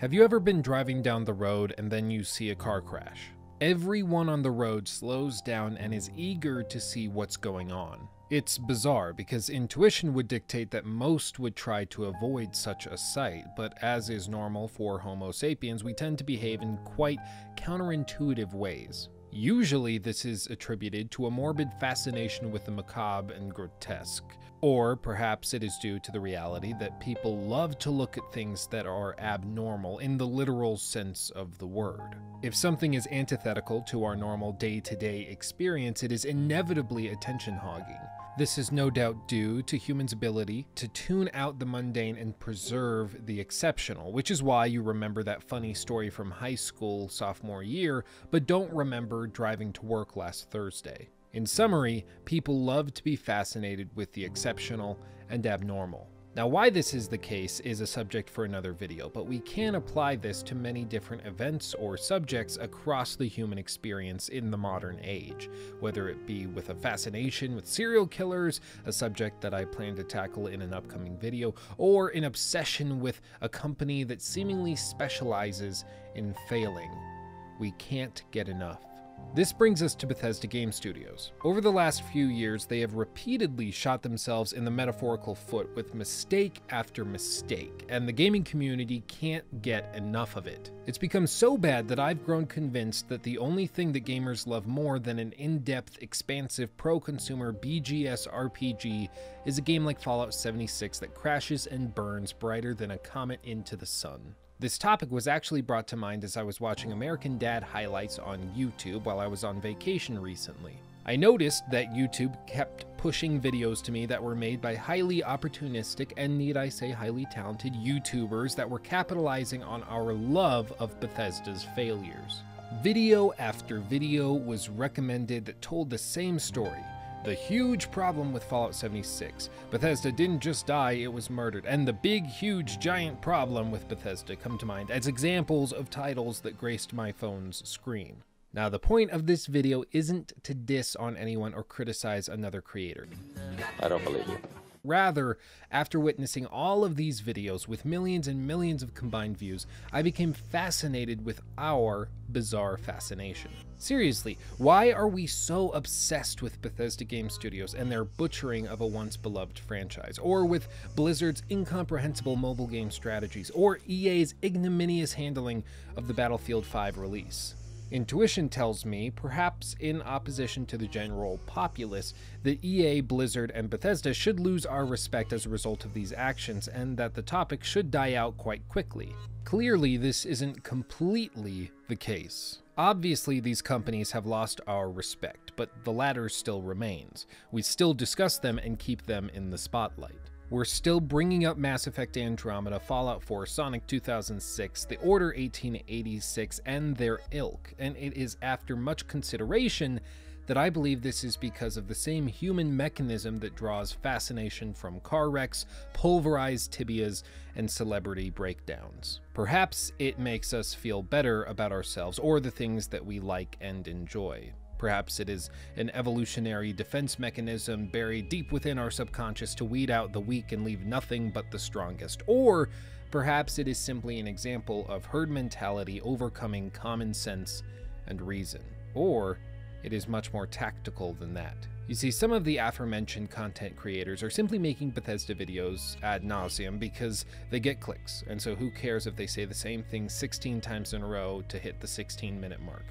Have you ever been driving down the road and then you see a car crash? Everyone on the road slows down and is eager to see what's going on. It's bizarre because intuition would dictate that most would try to avoid such a sight, but as is normal for Homo sapiens, we tend to behave in quite counterintuitive ways. Usually this is attributed to a morbid fascination with the macabre and grotesque. Or perhaps it is due to the reality that people love to look at things that are abnormal in the literal sense of the word. If something is antithetical to our normal day-to-day experience, it is inevitably attention-hogging. This is no doubt due to humans' ability to tune out the mundane and preserve the exceptional, which is why you remember that funny story from high school sophomore year, but don't remember driving to work last Thursday. In summary, people love to be fascinated with the exceptional and abnormal. Now, why this is the case is a subject for another video, but we can apply this to many different events or subjects across the human experience in the modern age, whether it be with a fascination with serial killers, a subject that I plan to tackle in an upcoming video, or an obsession with a company that seemingly specializes in failing. We can't get enough. This brings us to Bethesda Game Studios. Over the last few years, they have repeatedly shot themselves in the metaphorical foot with mistake after mistake, and the gaming community can't get enough of it. It's become so bad that I've grown convinced that the only thing that gamers love more than an in-depth, expansive, pro-consumer BGS RPG is a game like Fallout 76 that crashes and burns brighter than a comet into the sun. This topic was actually brought to mind as I was watching American Dad highlights on YouTube while I was on vacation recently. I noticed that YouTube kept pushing videos to me that were made by highly opportunistic and, need I say, highly talented YouTubers that were capitalizing on our love of Bethesda's failures. Video after video was recommended that told the same story. The huge problem with Fallout 76. Bethesda didn't just die, it was murdered. And the big, huge, giant problem with Bethesda come to mind as examples of titles that graced my phone's screen. Now, the point of this video isn't to diss on anyone or criticize another creator. I don't believe you. Rather, after witnessing all of these videos with millions and millions of combined views, I became fascinated with our bizarre fascination. Seriously, why are we so obsessed with Bethesda Game Studios and their butchering of a once beloved franchise? Or with Blizzard's incomprehensible mobile game strategies? Or EA's ignominious handling of the Battlefield 5 release? Intuition tells me, perhaps in opposition to the general populace, that EA, Blizzard, and Bethesda should lose our respect as a result of these actions, and that the topic should die out quite quickly. Clearly, this isn't completely the case. Obviously, these companies have lost our respect, but the latter still remains. We still discuss them and keep them in the spotlight. We're still bringing up Mass Effect Andromeda, Fallout 4, Sonic 2006, The Order 1886, and their ilk, and it is after much consideration that I believe this is because of the same human mechanism that draws fascination from car wrecks, pulverized tibias, and celebrity breakdowns. Perhaps it makes us feel better about ourselves or the things that we like and enjoy. Perhaps it is an evolutionary defense mechanism buried deep within our subconscious to weed out the weak and leave nothing but the strongest. Or perhaps it is simply an example of herd mentality overcoming common sense and reason. Or it is much more tactical than that. You see, some of the aforementioned content creators are simply making Bethesda videos ad nauseum because they get clicks, and so who cares if they say the same thing 16 times in a row to hit the 16-minute mark.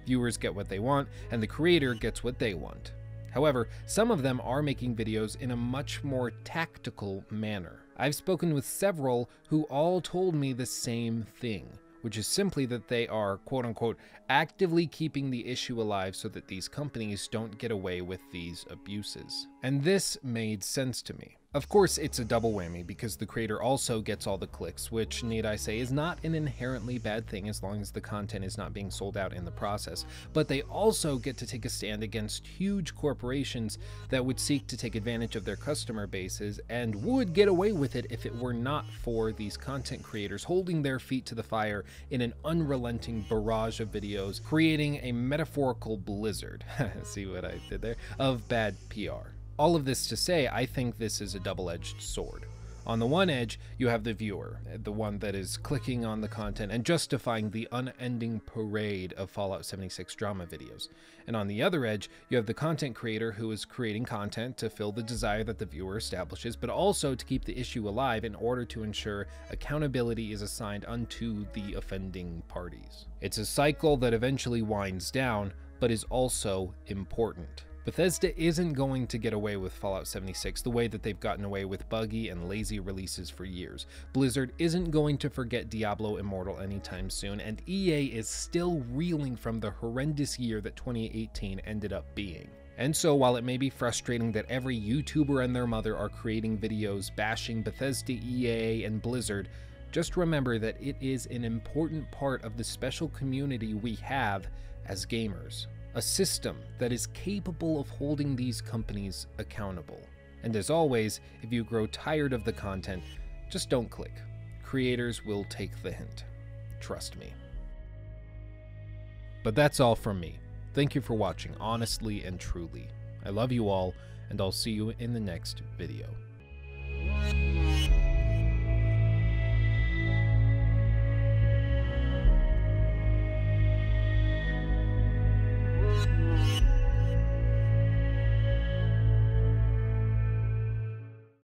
Viewers get what they want, and the creator gets what they want. However, some of them are making videos in a much more tactical manner. I've spoken with several who all told me the same thing, which is simply that they are, quote-unquote, actively keeping the issue alive so that these companies don't get away with these abuses. And this made sense to me. Of course, it's a double whammy because the creator also gets all the clicks, which, need I say, is not an inherently bad thing as long as the content is not being sold out in the process. But they also get to take a stand against huge corporations that would seek to take advantage of their customer bases and would get away with it if it were not for these content creators holding their feet to the fire in an unrelenting barrage of videos, creating a metaphorical blizzard, see what I did there, of bad PR. All of this to say, I think this is a double-edged sword. On the one edge, you have the viewer, the one that is clicking on the content and justifying the unending parade of Fallout 76 drama videos. And on the other edge, you have the content creator who is creating content to fill the desire that the viewer establishes, but also to keep the issue alive in order to ensure accountability is assigned unto the offending parties. It's a cycle that eventually winds down, but is also important. Bethesda isn't going to get away with Fallout 76 the way that they've gotten away with buggy and lazy releases for years. Blizzard isn't going to forget Diablo Immortal anytime soon, and EA is still reeling from the horrendous year that 2018 ended up being. And so while it may be frustrating that every YouTuber and their mother are creating videos bashing Bethesda, EA, and Blizzard, just remember that it is an important part of the special community we have as gamers. A system that is capable of holding these companies accountable. And as always, if you grow tired of the content, just don't click. Creators will take the hint. Trust me. But that's all from me. Thank you for watching, honestly and truly. I love you all, and I'll see you in the next video.